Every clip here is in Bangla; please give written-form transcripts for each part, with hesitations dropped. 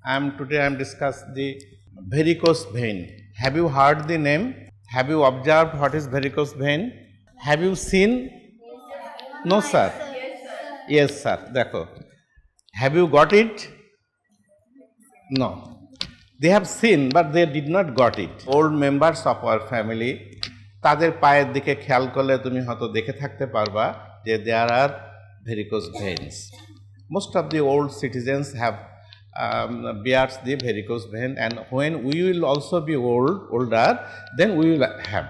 Today I am discuss the varicose vein. Have you heard the name? Have you observed what is varicose vein? Have you seen? No, sir. Yes, sir. Dekho. Have you got it? No. They have seen, but they did not got it. Old members of our family, তাদের পায়ের দিকে খেয়াল করলে তুমি হয়তো দেখে থাকতে পারবা যে there are varicose veins. Most of the old citizens have bears the varicose vein, and when we will also be older, then we will have.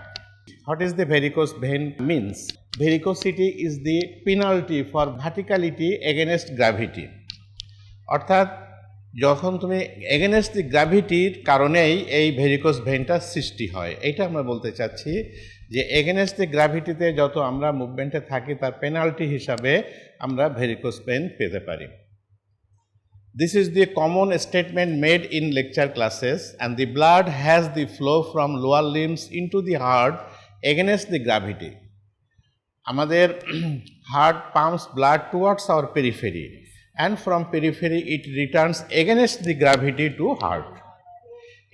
What is the varicose vein means? Varicosity is the penalty for verticality against gravity. অর্থাৎ যখন তুমি এগেনস্ট দি গ্র্যাভিটির কারণেই এই ভেরিকোস ভেনটা সৃষ্টি হয়, এইটা আমরা বলতে চাচ্ছি যে এগেনস্ট দি গ্র্যাভিটিতে যত আমরা মুভমেন্টে থাকি তার পেনাল্টি হিসাবে আমরা ভেরিকোস ভেন পেতে পারি। This is the common statement made in lecture classes, and the blood has the flow from lower limbs into the heart against the gravity. আমাদের heart pumps blood towards our periphery, and from periphery it returns against the gravity to heart.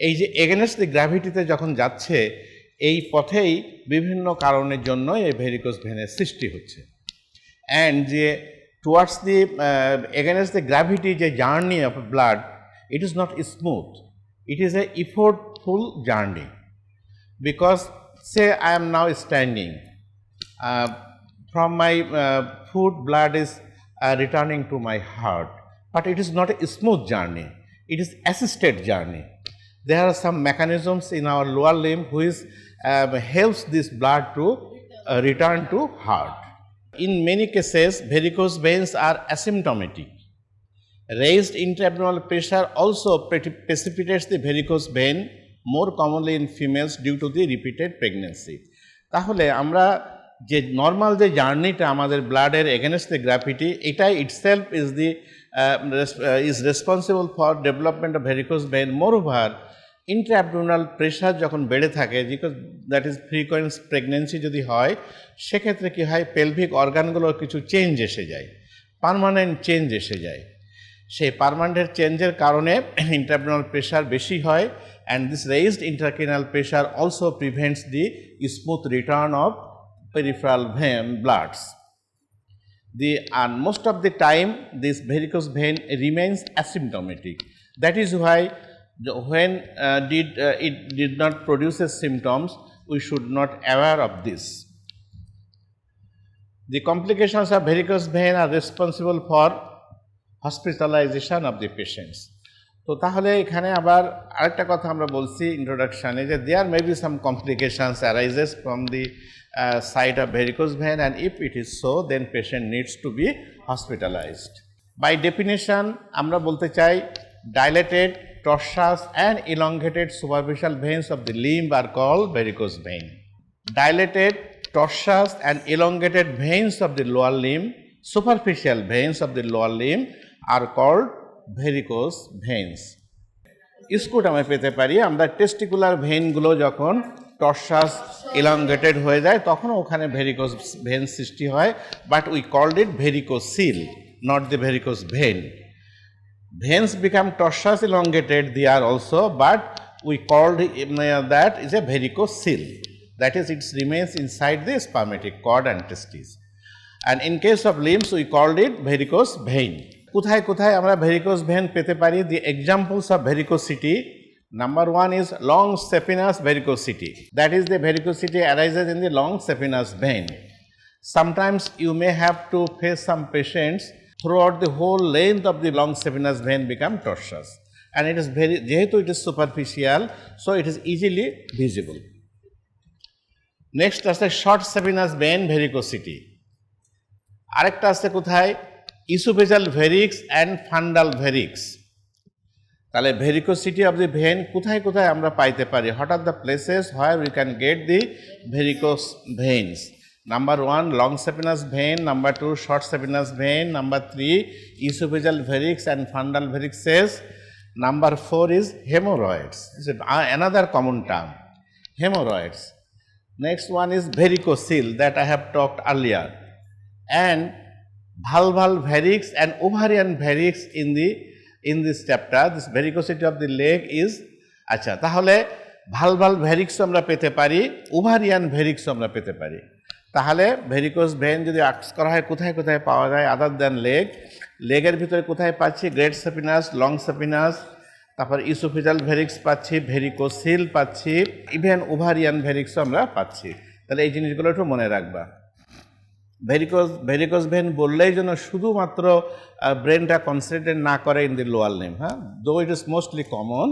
এই যে against the gravity তে যখন যাচ্ছে এই পথেই বিভিন্ন কারণের জন্য এই ভেরিকোস ভেনের সৃষ্টি হচ্ছে। and যে towards the against the gravity যে journey of blood, it is not smooth, it is a effortful journey, because say I am now standing, from my foot blood is returning to my heart, but it is not a smooth journey, it is assisted journey. There are some mechanisms in our lower limb which helps this blood to return to heart. In many cases, varicose veins are asymptomatic. Raised intra-abdominal pressure also precipitates the varicose vein, more commonly in females due to the repeated pregnancy. তাহলে আমরা যে নর্মাল যে জার্নিটা আমাদের ব্লাডের এগেনস্ট দ্য গ্র্যাভিটি, এটাই itself is responsible for development of varicose vein. Moreover intra abdominal pressure যখন বেড়ে থাকে, because that is frequent pregnancy যদি হয়, সেক্ষেত্রে কী হয়, পেলভিক অর্গানগুলোর কিছু চেঞ্জ এসে যায়, পার্মানেন্ট চেঞ্জ এসে যায়। সেই পার্মানেন্ট চেঞ্জের কারণে ইন্ট্রা-অ্যাবডোমিনাল প্রেশার বেশি হয়, and this raised intracranial pressure also prevents the smooth return of peripheral vein bloods. And most of the time this varicose vein remains asymptomatic. That is why when it did not produce symptoms, we should not aware of this. The complications of varicose vein are responsible for hospitalization of the patients. তো তাহলে এখানে আবার আরেকটা কথা আমরা বলছি ইন্ট্রোডাকশানে, যে there may be some complications arises from the site of varicose vein, and if it is so, then patient needs to be hospitalized. By definition, আমরা বলতে চাই dilated, tortuous and elongated superficial veins of the limb are called varicose vein. Dilated, tortuous and elongated veins of the lower limb, superficial veins of the lower limb are called varicose veins. স্কুটামে পেতে পারি আমরা টেস্টিকুলার ভেইনগুলো যখন টর্সাস ইলংগেটেড হয়ে যায় তখন ওখানে ভেরিকোস ভেন সৃষ্টি হয়, but we called it varicocele, not the varicose vein. Veins become tortuous elongated there also, but we called that is a varicocele, that is it's remains inside the spermatic cord and testis. And in case of limbs we called it varicose vein. কোথায় কোথায় আমরা ভেরিকোস ভেন পেতে পারি? The examples of varicosity. Number one is long saphenous varicosity. That is, the varicosity arises in the long saphenous vein. Sometimes you may have to face some patients throughout the whole length of the long saphenous vein become tortuous, and it is যেহেতু it is superficial, so it is easily visible. Next আছে short saphenous vein varicosity. আরেকটা আছে কোথায়? esophageal varix and fundal varix. তাহলে ভেরিকোসিটি অফ দি ভেন কোথায় কোথায় আমরা পাইতে পারি? What are the places where we can get the varicose veins? Number one, long saphenous vein. Number two, short saphenous vein. Number three, oesophageal varix and fundal varices. Number four is haemorrhoids. Another common term, haemorrhoids. Next one is varicocele, that I have talked earlier, and vulval varix and ovarian varix in the in this chapter. This varicosity of the leg is আচ্ছা তাহলে ভালভাল ভেরিক্স আমরা পেতে পারি, ওভারিয়ান ভেরিক্স আমরা পেতে পারি। তাহলে ভেরিকোস ভেন যদি আস্ক করা হয় কোথায় কোথায় পাওয়া যায় আদার দ্যান লেগ, লেগের ভিতরে কোথায় পাচ্ছি গ্রেট সাপিনাস, লং সাপিনাস, তারপর ইসোফিজাল ভেরিক্স পাচ্ছি, ভেরিকোসিল পাচ্ছি, ইভেন ওভারিয়ান ভেরিক্সও আমরা পাচ্ছি। তাহলে এই জিনিসগুলো একটু মনে রাখবা। ভেরিকোস ভেন বললেই যেন শুধুমাত্র ব্রেনটা কনসেন্ট্রেট না করে ইন দি লোয়ার লিম্ব, হ্যাঁ, though it is mostly common,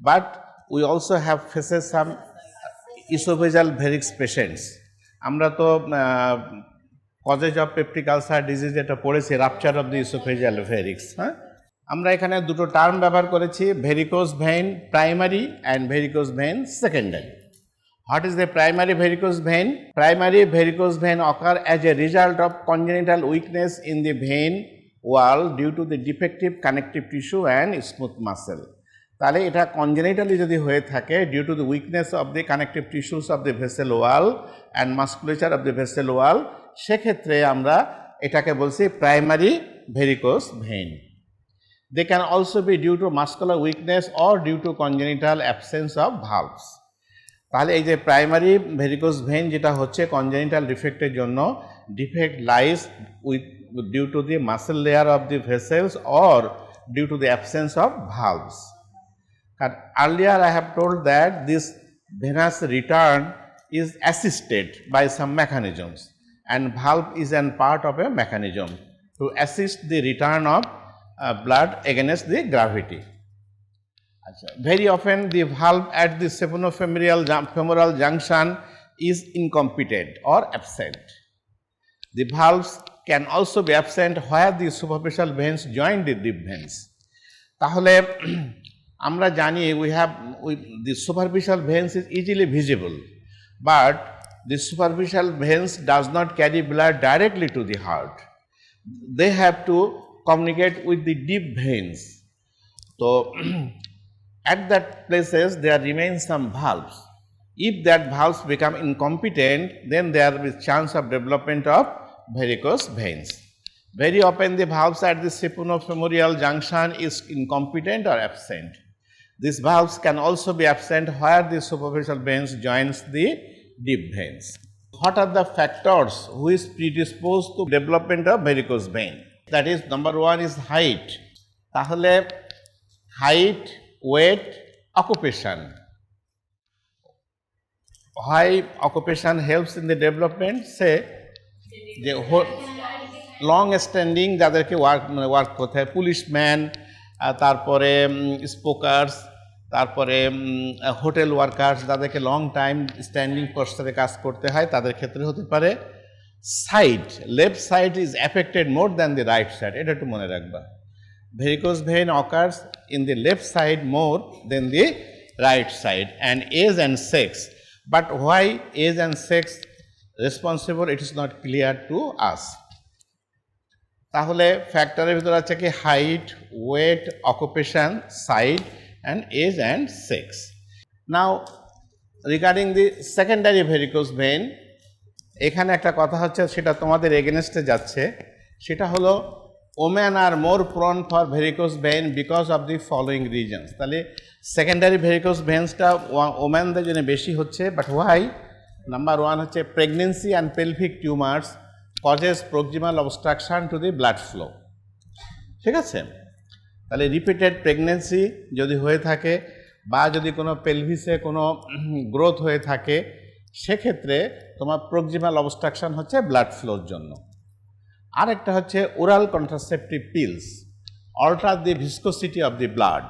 but we also have faces some oesophageal varix patients. আমরা তো causes of peptic ulcer disease এটা পড়েছি, rupture of the oesophageal varix. হ্যাঁ, আমরা এখানে দুটো টার্ম ব্যবহার করেছি, varicose vein primary and varicose vein secondary. What is the primary varicose vein? Primary varicose vein occur as a result of congenital weakness in the vein wall due to the defective connective tissue and smooth muscle. তাহলে এটা কনজেনিটালি যদি হয়ে থাকে due to the weakness of the connective tissues of the vessel wall and musculature of the vessel wall, সেক্ষেত্রে আমরা এটাকে বলছি primary varicose vein. They can also be due to muscular weakness or due to congenital absence of valves. তাহলে এই যে প্রাইমারি ভেরিকোস ভেইন যেটা হচ্ছে কনজেনিটাল ডিফেক্টের জন্য, defect lies with due to the muscle layer of the vessels or due to the absence of valves. And earlier I have told that this venous return is assisted by some mechanisms, and valve is an part of a mechanism to assist the return of blood against the gravity. Very often the valve at the saphenofemoral junction is incompetent or absent. The valves can also be absent where the superficial veins join the deep veins. তাহলে আমরা জানি the superficial veins is easily visible, but the superficial veins does not carry blood directly to the heart. They have to communicate with the deep veins. So at that places there remain some valves. If that valves become incompetent, then there will be chance of development of varicose veins. Very often the valves at the saphenofemoral junction is incompetent or absent. These valves can also be absent where the superficial veins joins the deep veins. What are the factors which predispose to development of varicose vein? That is, number one is height. তাহলে height, weight, occupation. Why occupation helps in the development? Say the long standing যাদেরকে ওয়ার্ক করতে হয়, পুলিশম্যান, তারপরে স্পোকার্স, তারপরে হোটেল ওয়ার্কার্স যাদেরকে লং টাইম স্ট্যান্ডিং পোস্টারে কাজ করতে হয় তাদের ক্ষেত্রে হতে পারে। Side, left side is affected more than the right side, এটা একটু মনে রাখবা। Varicose vein occurs in the left side more than the right side, and age and sex. But why age and sex responsible, it is not clear to us. তাহলে ফ্যাক্টরের ভিতরে আছে কি height, weight, occupation, side and age and sex. Now regarding the secondary varicose vein, এখানে একটা কথা হচ্ছে, সেটা তোমাদের এগেনস্টে যাচ্ছে, সেটা হলো women are more prone for varicose vein because of the following reasons. তাহলে সেকেন্ডারি ভেরিকোস ভেন্সটা ওমেনদের জন্য বেশি হচ্ছে, বাট ওয়াই? নাম্বার ওয়ান হচ্ছে pregnancy and pelvic tumours causes proximal obstruction to the blood flow. ঠিক আছে, তাহলে রিপিটেড প্রেগনেন্সি যদি হয়ে থাকে বা যদি কোনো পেলভিসে কোনো গ্রোথ হয়ে থাকে, সেক্ষেত্রে তোমার প্রক্সিমাল অবস্ট্রাকশন হচ্ছে ব্লাড ফ্লোর জন্য। আরেকটা হচ্ছে oral contraceptive pills alter the viscosity of the blood.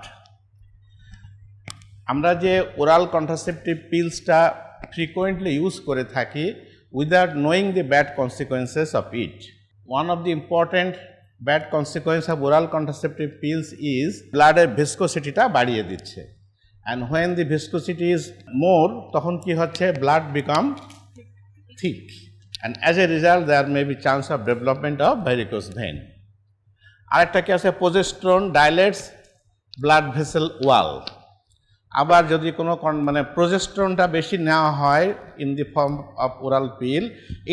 আমরা যে ওরাল কন্ট্রাসেপটিভ পিলসটা ফ্রিকোয়েন্টলি ইউজ করে থাকি without knowing the bad consequences of it, one of the important bad consequence of oral contraceptive pills is ব্লাডের ভিসকোসিটিটা বাড়িয়ে দিচ্ছে, and when the viscosity is more, তখন কি হচ্ছে blood become thick, and as a result there may be chance of development of varicose vein. আরেকটা কি আছে, progesterone dilates blood vessel wall. আবার যদি কোনো মানে প্রোজেস্টেরনটা বেশি নেওয়া হয় in the form of oral পিল,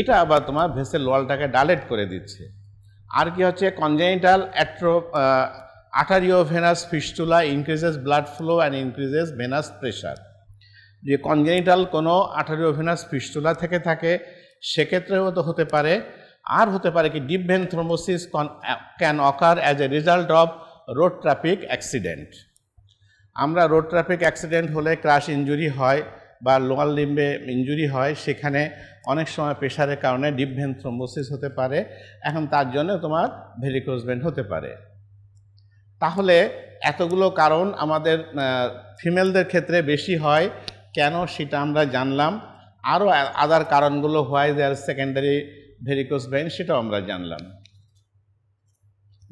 এটা আবার তোমার ভেসেল ওয়ালটাকে ডাইলেট করে দিচ্ছে। আর কি হচ্ছে, congenital arteriovenous fistula increases blood flow and increases venous pressure. যে কনজেনিটাল কোনো আর্টারিওভেনাস ফিস্টুলা থেকে থাকে সেক্ষেত্রেও তো হতে পারে, আর হতে পারে কি deep vein thrombosis can ochre as a result of road traffic accident. আমরা রোড ট্রাফিক অ্যাক্সিডেন্ট হলে ক্রাশ ইনজুরি হয় বা লোয়ার লিম্বে ইনজুরি হয়, সেখানে অনেক সময় প্রেশারের কারণে ডিপ ভেন থ্রোম্বোসিস হতে পারে। এখন তার জন্য তোমার ভেরিকোজ ভেন হতে পারে। তাহলে এতগুলো কারণ আমাদের ফিমেলদের ক্ষেত্রে বেশি হয় কেন সেটা আমরা জানলাম। আরও আদার কারণগুলো why there secondary varicose vein সেটাও আমরা জানলাম।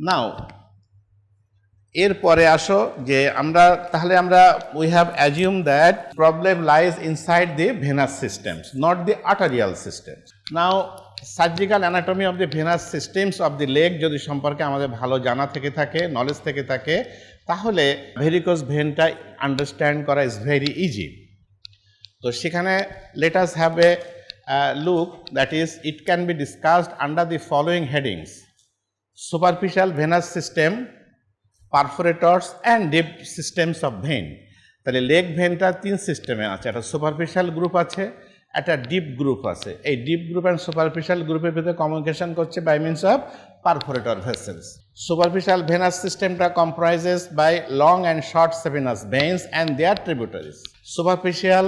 নাও এরপরে আসো যে আমরা we have assume that problem lies inside the venous systems, not the arterial systems. Now surgical anatomy of the venous systems of the leg যদি সম্পর্কে আমাদের ভালো জানা থেকে থাকে, নলেজ থেকে থাকে, তাহলে ভেরিকোজ ভেনটা আন্ডারস্ট্যান্ড করা ইজ ভেরি ইজি। তো সেখানে let us have a look, that is it can be discussed under the following headings: superficial venous system, perforators and deep systems of vein. তাহলে লেগ ভেনটা 3 সিস্টেমে আছে, একটা সুপারফিশিয়াল গ্রুপ আছে, একটা ডিপ গ্রুপ আছে। এই ডিপ গ্রুপ অ্যান্ড সুপারফিশিয়াল গ্রুপের ভিতরে কমিউনিকেশন করছে by means of perforator vessels. Superficial venous সিস্টেমটা comprises by long and short saphenous veins and their tributaries. Superficial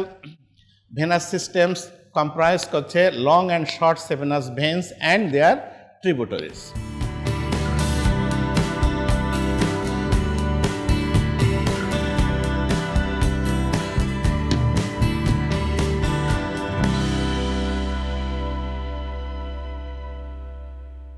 venous systems comprise করছে long and short saphenous veins and their tributaries.